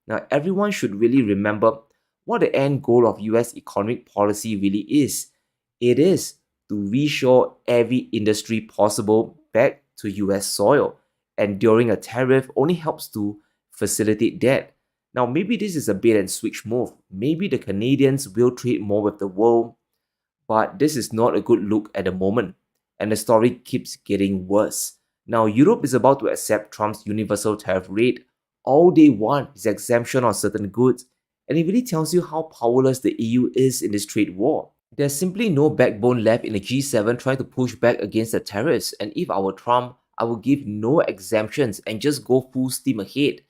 Now, everyone should really remember what the end goal of US economic policy really is. It is to reshore every industry possible back to US soil, and during a tariff only helps to facilitate that. Now, maybe this is a bait and switch move. Maybe the Canadians will trade more with the world, but this is not a good look at the moment, and the story keeps getting worse. Now, Europe is about to accept Trump's universal tariff rate. All they want is exemption on certain goods, and it really tells you how powerless the EU is in this trade war. There's simply no backbone left in the G7 trying to push back against the tariffs, and if I were Trump, I would give no exemptions and just go full steam ahead.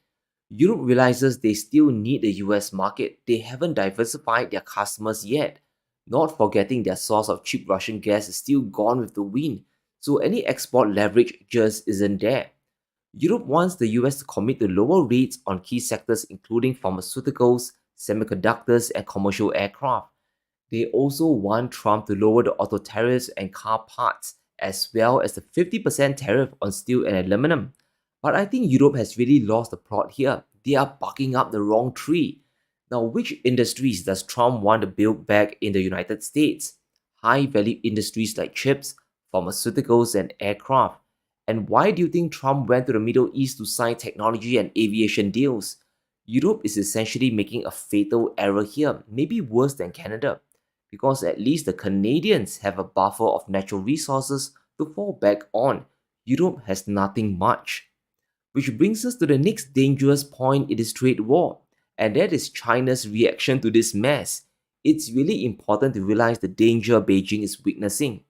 Europe realizes they still need the US market. They haven't diversified their customers yet. Not forgetting their source of cheap Russian gas is still gone with the wind, so any export leverage just isn't there. Europe wants the US to commit to lower rates on key sectors including pharmaceuticals, semiconductors, and commercial aircraft. They also want Trump to lower the auto tariffs and car parts, as well as the 50% tariff on steel and aluminum. But I think Europe has really lost the plot here. They are barking up the wrong tree. Now, which industries does Trump want to build back in the United States? High value industries like chips, pharmaceuticals, and aircraft. And why do you think Trump went to the Middle East to sign technology and aviation deals? Europe is essentially making a fatal error here, maybe worse than Canada, because at least the Canadians have a buffer of natural resources to fall back on. Europe has nothing much. Which brings us to the next dangerous point in this trade war, and that is China's reaction to this mess. It's really important to realize the danger Beijing is witnessing.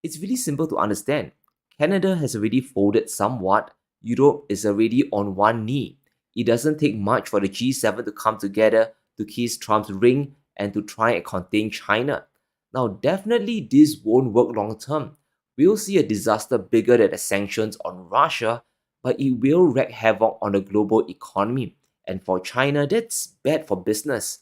It's really simple to understand. Canada has already folded somewhat, Europe is already on one knee. It doesn't take much for the G7 to come together to kiss Trump's ring and to try and contain China. Now, definitely this won't work long term. We'll see a disaster bigger than the sanctions on Russia, but it will wreak havoc on the global economy. And for China, that's bad for business.